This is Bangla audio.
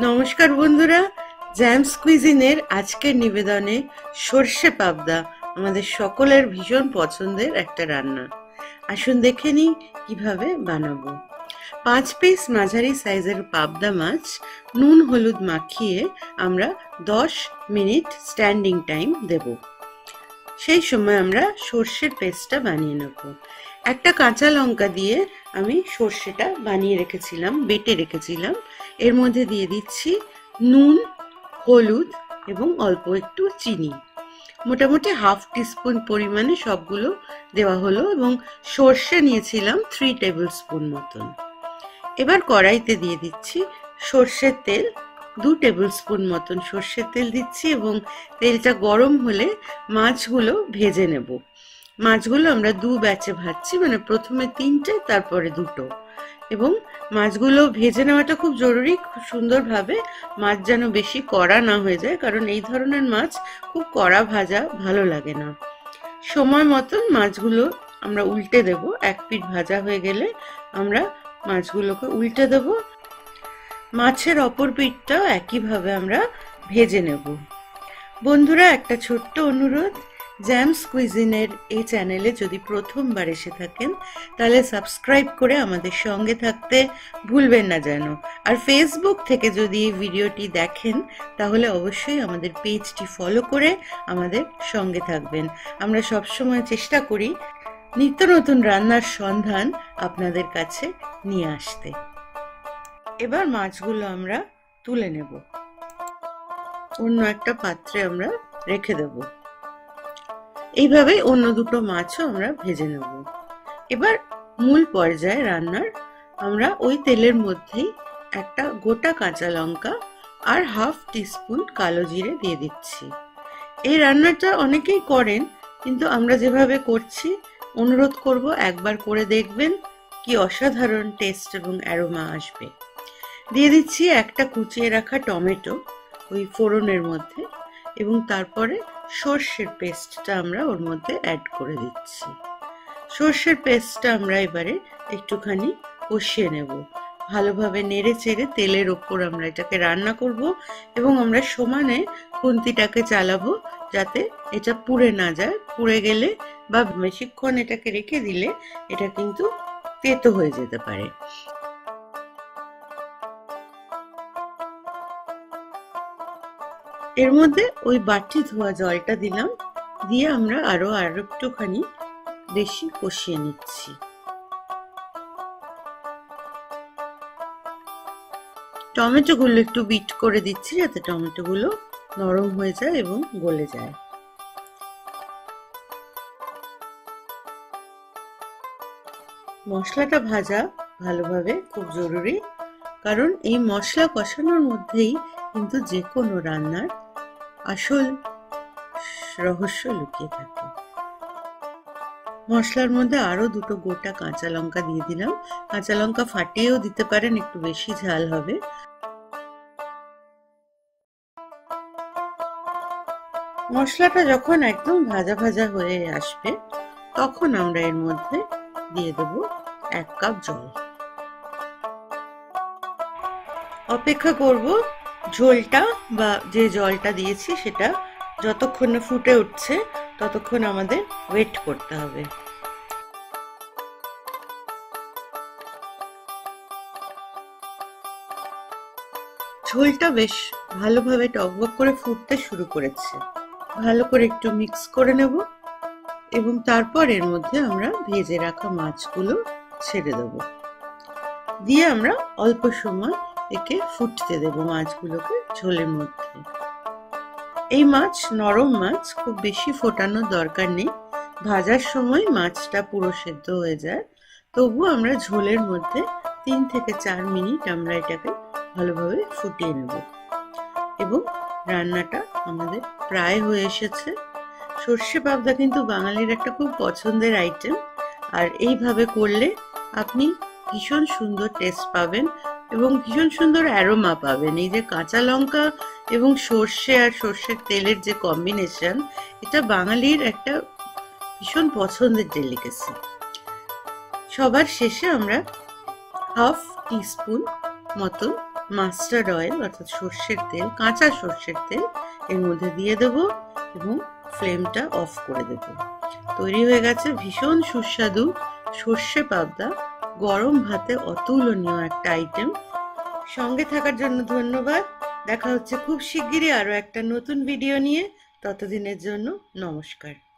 নমস্কার বন্ধুরা, জ্যামস কুইজিনের আজকের নিবেদনে সর্ষে পাবদা আমাদের সকলের ভীষণ পছন্দের একটা রান্না। আসুন দেখে নিই কিভাবে বানাবো। 5 পিস মাঝারি সাইজের পাবদা মাছ নুন হলুদ মাখিয়ে আমরা 10 মিনিট স্ট্যান্ডিং টাইম দেব। সেই সময় আমরা সর্ষের পেস্টটা বানিয়ে নেব। একটা কাঁচা লঙ্কা দিয়ে আমি সর্ষেটা বানিয়ে রেখেছিলাম, বেটে রেখেছিলাম। এর মধ্যে দিয়ে দিচ্ছি নুন, হলুদ এবং অল্প একটু চিনি। মোটামুটি হাফ টিস্পুন পরিমাণে সবগুলো দেওয়া হলো এবং সর্ষে নিয়েছিলাম 3 টেবিল স্পুন মতন। এবার কড়াইতে দিয়ে দিচ্ছি সর্ষের তেল, 2 টেবিল স্পুন মতন সর্ষের তেল দিচ্ছি এবং তেলটা গরম হলে মাছগুলো ভেজে নেব। মাছগুলো আমরা 2 ব্যাচে ভাজছি, মানে প্রথমে 3টে তারপরে 2টো। এবং মাছগুলো ভেজে নেওয়াটা খুব জরুরি, খুব সুন্দরভাবে। মাছ যেন বেশি কড়া না হয়ে যায়, কারণ এই ধরনের মাছ খুব কড়া ভাজা ভালো লাগে না। সময় মতন মাছগুলো আমরা উল্টে দেব। এক পিঠ ভাজা হয়ে গেলে আমরা মাছগুলোকে উল্টে দেব। মাছের অপর পিঠটাও একইভাবে আমরা ভেজে নেব। বন্ধুরা, একটা ছোট্ট অনুরোধ, জ্যামস কুইজিনের এই চ্যানেলে যদি প্রথমবার এসে থাকেন তাহলে সাবস্ক্রাইব করে আমাদের সঙ্গে থাকতে ভুলবেন না যেন। আর ফেসবুক থেকে যদি এই ভিডিওটি দেখেন তাহলে অবশ্যই আমাদের পেজটি ফলো করে আমাদের সঙ্গে থাকবেন। আমরা সবসময় চেষ্টা করি নিত্য নতুন রান্নার সন্ধান আপনাদের কাছে নিয়ে আসতে। এবার মাছগুলো আমরা তুলে নেব, অন্য একটা পাত্রে আমরা রেখে দেব। এইভাবে অন্য 2টো মাছও আমরা ভেজে নেব। এবার মূল পর্যায়ে রান্নার আমরা ওই তেলের মধ্যেই একটা গোটা কাঁচা লঙ্কা আর হাফ টিস্পুন কালো জিরে দিয়ে দিচ্ছি। এই রান্নাটা অনেকেই করেন, কিন্তু আমরা যেভাবে করছি অনুরোধ করব একবার করে দেখবেন, কি অসাধারণ টেস্ট এবং অ্যারোমা আসবে। দিয়ে দিচ্ছি একটা কুচিয়ে রাখা টমেটো ওই ফোড়নের মধ্যে, এবং তারপরে সর্ষের পেস্টটা আমরা ওর মধ্যে অ্যাড করে দিচ্ছি। সর্ষের পেস্টটা আমরা এবারে একটুখানি কষিয়ে নেব। ভালোভাবে নেড়ে চেড়ে তেলের ওপর আমরা এটাকে রান্না করব এবং আমরা সমানে খুন্তিটাকে চালাবো যাতে এটা পুড়ে না যায়। পুড়ে গেলে বা বেশিক্ষণ এটাকে রেখে দিলে এটা কিন্তু তেতো হয়ে যেতে পারে। এর মধ্যে ওই বাটি ধোয়া জলটা দিলাম, দিয়ে আমরা আরো একটুখানি বেশি কষিয়ে নিচ্ছি। টমেটো গুলো একটু বিট করে দিচ্ছি যাতে টমেটো গুলো নরম হয়ে যায় এবং গলে যায়। মশলাটা ভাজা ভালোভাবে খুব জরুরি, কারণ এই মশলা কষানোর মধ্যেই কিন্তু যে কোনো রান্নার আসল রহস্য লুকিয়ে থাকে। মশলার মধ্যে আরো 2টো গোটা কাঁচা লঙ্কা দিয়ে দিলাম। কাঁচা লঙ্কা ফাটিয়েও দিতে পারেন, একটু বেশি ঝাল হবে। মশলাটা যখন একদম ভাজা ভাজা হয়ে আসবে তখন আমরা এর মধ্যে দিয়ে দেব 1 কাপ জল। অপেক্ষা করব ঝোলটা বা যে জলটা দিয়েছি সেটা যতক্ষণ না ফুটে উঠছে ততক্ষণ আমাদের ওয়েট করতে হবে। ঝোলটা বেশ ভালোভাবে টকবক করে ফুটতে শুরু করেছে। ভালো করে একটু মিক্স করে নেব এবং তারপর এর মধ্যে আমরা ভেজে রাখা মাছগুলো ছেড়ে দেব। দিয়ে আমরা অল্প সময় একে ফুটতে দেব মাছগুলোকে ঝোলের মধ্যে। এই মাছ নরম মাছ, খুব বেশি ফোটানোর দরকার নেই। ভাজার সময় মাছটা পুরো সেদ্ধ হয়ে যায়। তবু আমরা ঝোলের মধ্যে 3 থেকে 4 মিনিট আমরা এটাকে ভালোভাবে ফুটিয়ে নেব। এবং রান্নাটা আমাদের প্রায় হয়ে এসেছে। সর্ষে পাবদা কিন্তু বাঙালির একটা খুব পছন্দের আইটেম, আর এইভাবে করলে আপনি ভীষণ সুন্দর টেস্ট পাবেন এবং ভীষণ সুন্দর অ্যারোমা পাবেন। এই যে কাঁচা লঙ্কা এবং সর্ষে আর সর্ষের তেলের যে কম্বিনেশন, এটা বাঙালির একটা ভীষণ পছন্দের ডেলিকেসি। সবার শেষে আমরা হাফ টিস্পুন মতন মাস্টার্ড অয়েল অর্থাৎ সর্ষের তেল, কাঁচা সর্ষের তেল এর মধ্যে দিয়ে দেব এবং ফ্লেমটা অফ করে দেব। তৈরি হয়ে গেছে ভীষণ সুস্বাদু সর্ষে পাবদা। গরম ভাতে অতুলনীয় একটা আইটেম। সঙ্গে থাকার জন্য ধন্যবাদ। দেখা হচ্ছে খুব শিগগিরই আরো একটা নতুন ভিডিও নিয়ে। ততদিনের জন্য নমস্কার।